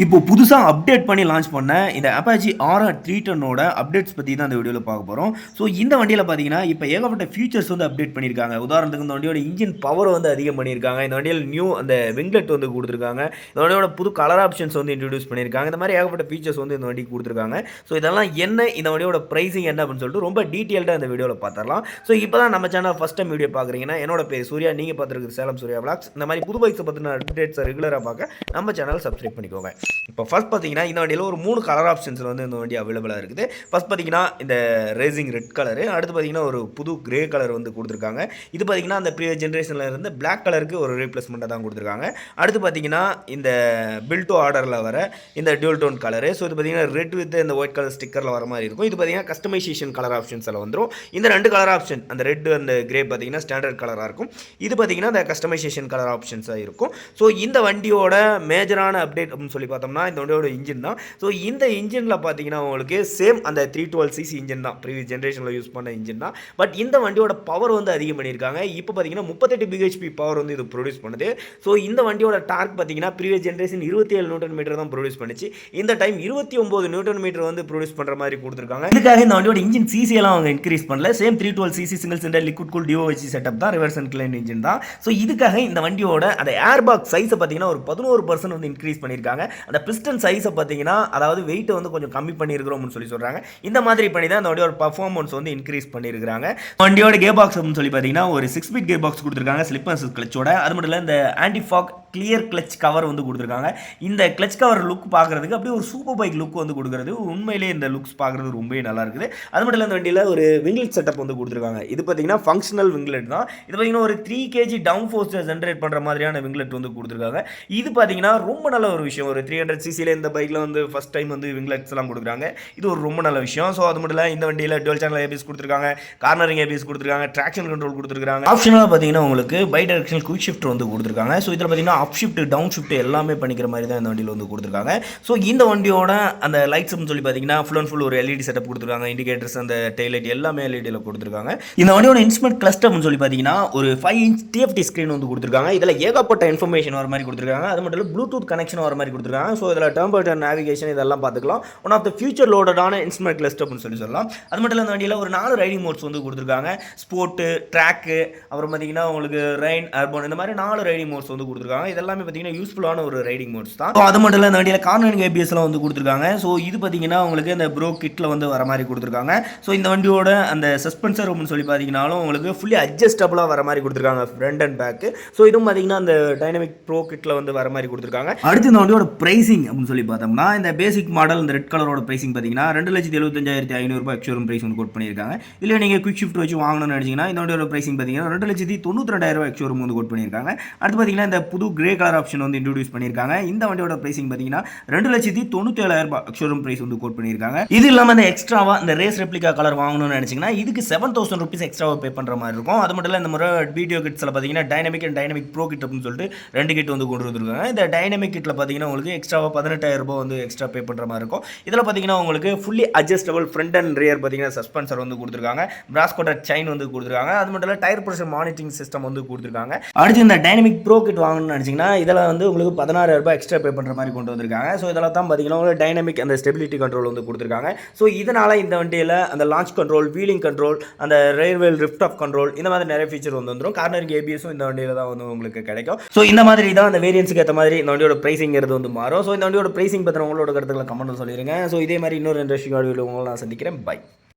இப்போ புதுசா அப்டேட் பண்ணி லான்ச் பண்ண இந்த Apache RR 310ஓட அப்டேட்ஸ் பத்தி தான் இந்த வீடியோல பார்க்க போறோம். ஸோ இந்த வண்டியில பார்த்தீங்கன்னா, இப்ப ஏகப்பட்ட ஃபீச்சர்ஸ் வந்து அப்டேட் பண்ணியிருக்காங்க. உதாரணத்துக்கு இந்த வண்டியோட இன்ஜின் பவர் வந்து அதிகம் பண்ணியிருக்காங்க. இந்த வண்டியில நியூ அந்த விங்லெட் வந்து குடுத்துருக்காங்க. இந்த வண்டியோட புது கலர் ஆப்ஷன்ஸ் வந்து இன்ட்ரோடியூஸ் பண்ணியிருக்காங்க. இந்த மாதிரி ஏகப்பட்ட ஃபீச்சர்ஸ் வந்து இந்த வண்டிக்கு குடுத்துருக்காங்க. ஸோ இதெல்லாம் என்ன, இந்த வண்டியோட பிரைசிங் என்ன அப்படின்னு சொல்லிட்டு ரொம்ப டீட்டெயில்டா இந்த வீடியோல பார்த்துரலாம். ஸோ இப்போ தான் நம்ம சேனல் ஃபர்ஸ்ட் டைம் வீடியோ பார்க்குறீங்கன்னா, என்னோட பேர் சூர்யா. நீங்க பார்த்துருக்குறது சேலம் சூர்யா விளாக்ஸ். இந்த மாதிரி புது பைக்ஸை பத்தின அப்டேட்ஸை ரெகுலரா பார்க்க நம்ம சேனல் சப்ஸ்கிரைப் பண்ணிக்கோங்க. இப்போ ஃபர்ஸ்ட் பார்த்தீங்கன்னா, இந்த வண்டியில் ஒரு 3 கலர் ஆப்ஷன்ஸில் வந்து இந்த வண்டி அவைலபிளாக இருக்குது. ஃபர்ஸ்ட் பார்த்தீங்கன்னா இந்த ரேசிங் ரெட் கலரு, அடுத்து பார்த்தீங்கன்னா ஒரு புது கிரே கலர் வந்து கொடுத்துருக்காங்க. இது பார்த்தீங்கன்னா அந்த ப்ரீவியஸ் ஜென்ரேஷனில் இருந்து பிளாக் கலருக்கு ஒரு ரீப்ளேஸ்மெண்ட்டாக தான் கொடுத்துருக்காங்க. அடுத்து பார்த்தீங்கன்னா இந்த பில்டோ ஆர்டரில் வர இந்த டியூல் டோன் கலரு. ஸோ இது பார்த்தீங்கன்னா ரெட் வித் இந்த ஒயிட் கலர் ஸ்டிக்கரில் வர மாதிரி இருக்கும். இது பார்த்தீங்கன்னா கஸ்டமைசேஷன் கலர் ஆப்ஷன்ஸில் வந்துடும். இந்த 2 கலர் ஆப்ஷன், அந்த ரெட் அந்த கிரே பார்த்தீங்கன்னா ஸ்டாண்டர்ட் கலராக இருக்கும். இது பார்த்தீங்கன்னா அந்த கஸ்டமைசேஷன் கலர் ஆப்ஷன்ஸாக இருக்கும். ஸோ இந்த வண்டியோட மேஜரான அப்டேட் அப்படின்னு சொல்லி பார்த்தோம்னா, இந்த வண்டியோட இன்ஜின் தான். ஸோ இந்த இன்ஜினில் பார்த்தீங்கன்னா உங்களுக்கு சேம் அந்த 312cc இன்ஜின் தான், ப்ரீவியஸ் ஜென்ரேஷனில் யூஸ் பண்ண இன்ஜின் தான். பட் இந்த வண்டியோட பவர் வந்து அதிகம் பண்ணியிருக்காங்க. இப்போ பார்த்தீங்கன்னா 38 பிஹெச்பி பவர் வந்து இது ப்ரொடியூஸ் பண்ணுது. ஸோ இந்த வண்டியோட டார்க் பார்த்தீங்கன்னா ப்ரீவியஸ் ஜென்ரேஷன் 27 நியூட்டன் மீட்டர் தான் ப்ரொடியூஸ் பண்ணிச்சு. இந்த டைம் 29 நியூட்டன் மீட்டர் வந்து ப்ரொடியூஸ் பண்ணுற மாதிரி கொடுத்துருக்காங்க. இதுக்காக இந்த வண்டியோட இன்ஜின் சிசி எல்லாம் அவங்க இன்க்ரீஸ் பண்ணல. Same 312cc single cylinder liquid cool DOH setup தான், ரிவர்ஸ் இன்க்ளைன் இன்ஜின் தான். ஸோ இதுக்காக இந்த வண்டியோட அந்த ஏர் பாக்ஸ் சைஸை பார்த்தீங்கன்னா ஒரு 11% வந்து இன்க்ரீஸ் பண்ணியிருக்காங்க. அந்த பிஸ்டன் சைஸை பார்த்தீங்கன்னா, அதாவது வெயிட்டை வந்து கொஞ்சம் கம்மி பண்ணியிருக்கிறோம்னு சொல்லி சொல்கிறாங்க. இந்த மாதிரி பண்ணி தான் இந்த வண்டியோட பர்ஃபார்மன்ஸ் வந்து இன்க்ரீஸ் பண்ணியிருக்காங்க. வண்டியோட கியர் பாக்ஸ் அப்படின்னு சொல்லி பார்த்தீங்கன்னா ஒரு 6 ஸ்பீட் கியர் பாக்ஸ் கொடுத்துருக்காங்க ஸ்லிப் அண்ட் ஸ்விட்ச் கிளச்சோட. அது மட்டும் இல்லை இந்த anti fog clear clutch cover வந்து கொடுத்துருக்காங்க. இந்த கிளச் கவர் லுக் பார்க்குறதுக்கு அப்படியே ஒரு சூப்பர் பைக் லுக் வந்து கொடுக்குறது. உண்மையிலேயே இந்த லுக்ஸ் பார்க்குறது ரொம்பவே நல்லா இருக்குது. அது மட்டும் இல்லை இந்த வண்டியில் ஒரு விங்லெட் செட்டப் வந்து கொடுத்துருக்காங்க. இது பார்த்தீங்கன்னா ஃபங்க்ஷனல் விங்லெட் தான். இது பார்த்தீங்கன்னா ஒரு 3 kg டவுன் ஃபோர்ஸ் ஜென்ரேட் பண்ணுற மாதிரியான விங்லெட் வந்து கொடுத்துருக்காங்க. இது பார்த்தீங்கன்னா ரொம்ப நல்ல ஒரு விஷயம். ஒரு 300cc இந்த பைக்கில் வந்து ஃபர்ஸ்ட் டைம் வந்து விங்லெட்ஸ் எல்லாம் கொடுக்குறாங்க. இது ஒரு ரொம்ப நல்ல விஷயம். ஸோ அது மட்டும் இல்லை இந்த வண்டியில் டுவல் சேனல் ஏபிஎஸ் கொடுத்துருக்காங்க, கார்னரிங் ஏபிஎஸ் கொடுத்துருக்காங்க, ட்ராக்ஷன் கண்ட்ரோல் கொடுத்துருக்காங்க. ஆப்ஷனாக பார்த்தீங்கன்னா உங்களுக்கு பை டைரக்ஷனல் குயிக் ஷிஃப்ட் வந்து கொடுத்துருக்காங்க. ஸோ இதில் பார்த்தீங்கன்னா அப் ஷிஃப்ட் டவுன் ஷிஃப்ட் எல்லாமே பண்ணிக்கிற மாதிரி தான் இந்த வண்டியில் வந்து கொடுத்துருக்காங்க. ஸோ இந்த வண்டியோட அந்த லைட்ஸ்னு சொல்லி பார்த்தீங்கன்னா ஃபுல் அண்ட் ஃபுல் ஒரு எல்இடி செட்டப் கொடுத்துருக்காங்க. இண்டிகேட்டர்ஸ் அந்த டெய்ல் லைட் எல்லாமே எல்இடியில் கொடுத்துருக்காங்க. இந்த வண்டியோட இன்ஸ்ட்ருமெண்ட் கிளஸ்டர்னு சொல்லி பார்த்தீங்கன்னா ஒரு 5 inch டிஎஃப்டி ஸ்க்ரீன் வந்து கொடுத்துருக்காங்க. இதில் ஏகப்பட்ட இன்ஃபர்மேஷன் வர மாதிரி கொடுத்துருக்காங்க. அது மட்டும் இல்லை ப்ளூடூத் கனெக்ஷன் வர மாதிரி கொடுத்துருக்காங்க. ஸோ இதில் டர்ன் பை டர்ன் நேவிகேஷன் இதெல்லாம் பார்த்துக்கலாம். ஒன் ஆஃப் த ஃபியூச்சர் லோடடான இன்ஸ்ட்ருமெண்ட் கிளஸ்டர் அப்படின்னு சொல்லலாம். அது மட்டும் இல்லை இந்த வண்டியில் ஒரு 4 ரைடிங் மோட்ஸ் வந்து கொடுத்துருக்காங்க. ஸ்போர்ட்டு, ட்ராக்கு, அப்புறம் பார்த்தீங்கன்னா உங்களுக்கு ரெயின், அர்பன், இந்த மாதிரி 4 ரைடிங் மோட்ஸ் வந்து கொடுத்துருக்காங்க. இதெல்லாமே பார்த்தீங்கன்னா யூஸ்ஃபுல்லான ஒரு ரைடிங் மோட்ஸ் தான். அது மட்டும் இல்லை இந்த வண்டியில் கார்னரிங் ஏபிஎஸ்லாம் வந்து கொடுத்துருக்காங்க. ஸோ இது பார்த்தீங்கன்னா உங்களுக்கு இந்த ப்ரோ கிட்டில் வந்து வர மாதிரி கொடுத்துருக்காங்க. ஸோ இந்த வண்டியோட அந்த சஸ்பென்சர் அப்படின்னு சொல்லி பார்த்தீங்கன்னாலும் உங்களுக்கு ஃபுல்லி அட்ஜஸ்டபுளாக வர மாதிரி கொடுத்துருக்காங்க ஃப்ரண்ட் அண்ட் பேக்கு. ஸோ இதுவும் பார்த்தீங்கன்னா அந்த டைனமிக் ப்ரோ கிட்டில் வந்து வர மாதிரி கொடுத்துருக்காங்க. அடுத்து இந்த வண்டியோட பிரைசிங் அப்படின்னு சொல்லி பார்த்தோம்னா, இந்த பேசிக் மாடல் இந்த ரெட் கலரோட பிரைசிங் பார்த்தீங்கன்னா 2,75,500 எக்ஸ்ஷோரூம் பிரைஸ் வந்து கோட் பண்ணியிருக்காங்க. இல்லை நீங்கள் குயிக் ஷிஃப்ட் வச்சு வாங்கணும்னு நினச்சிங்கன்னா இந்த வண்டியோட பிரைசிங் பார்த்தீங்கன்னா 2,92,000 எக்ஸ்ஷோரூம் வந்து கோட் பண்ணியிருக்காங்க. அடுத்து பார்த்தீங்கன்னா இந்த புது கிரே கலர் ஆப்ஷன் வந்து இன்ட்ரோடியூஸ் பண்ணியிருக்காங்க. இந்த வண்டியோட பிரைசிங் பார்த்தீங்கன்னா 2,97,000 எக்ஸ்ஷோரூம் பிரைஸ் வந்து கோட் பண்ணியிருக்காங்க. இது இல்லாமல் இந்த எக்ஸ்ட்ராவா இந்த ரேஸ் ரெப்ளிகா கலர் வாங்கணும்னு நினச்சிங்கன்னா இதுக்கு 7,000 rupees எக்ஸ்ட்ராவாக பே பண்ணுற மாதிரி இருக்கும். அது மட்டும் இல்லை இந்த முறை வீடியோ கிட்ஸில் பார்த்தீங்கன்னா dynamic and dynamic pro kit அப்படின்னு சொல்லிட்டு 2 கிட் வந்து கொண்டு வந்துருக்காங்க. இந்த டைனமிக் கிட்டில் பார்த்தீங்கன்னா உங்களுக்கு எக்ஸ்ட்ராவாக 18,000 வந்து எக்ஸ்ட்ரா பே பண்ணுற மாதிரி இருக்கும். இதில் பார்த்தீங்கன்னா உங்களுக்கு fully adjustable front and rear பார்த்தீங்கன்னா சஸ்பென்சர் வந்து கொடுத்துருக்காங்க. பிராஸ் கோட்டட் செயின் வந்து கொடுத்துருக்காங்க. அது மட்டும் இல்லை டயர் ப்ரெஷர் மானிட்டரிங் சிஸ்டம் வந்து கொடுத்துருக்காங்க. அடுத்து இந்த டைனமிக் ப்ரோ கிட் வாங்கணும்னு நினச்சிங்கன்னா இதில் வந்து உங்களுக்கு 16,000 எக்ஸ்ட்ரா பே பண்ணுற மாதிரி கொண்டு வந்திருக்காங்க. ஸோ இதெல்லாம் தான் பார்த்தீங்கன்னா உங்களுக்கு டைனமிக் அந்த ஸ்டெபிலிட்டி கண்ட்ரோல் வந்து கொடுத்துருக்காங்க. ஸோ இதனால் இந்த வண்டியில் அந்த லான்ச் கண்ட்ரோல், வீலிங் கண்ட்ரோல், அந்த ரயில்வேல் ரிஃப்ட் ஆஃப் கண்ட்ரோல், இந்த மாதிரி நிறைய ஃபீச்சர் வந்து வந்துடும். கார்னரிங் ஏபிஎஸும் இந்த வண்டியில் தான் வந்து உங்களுக்கு கிடைக்கும். ஸோ இந்த மாதிரி தான் அந்த வேரியன்ஸுக்கு ஏற்ற மாதிரி இந்த வண்டியோட பிரைசிங்கிறது வந்து மாறும். ஸோ இந்த வண்டியோட பிரைசிங் பற்றி உங்களோட கருத்துக்களை கமெண்ட் சொல்லிடுங்க. ஸோ இதே மாதிரி இன்னொரு இன்ட்ரெஸ்டிங் வீடியோவில் உங்களை நான் சந்திக்கிறேன். பை.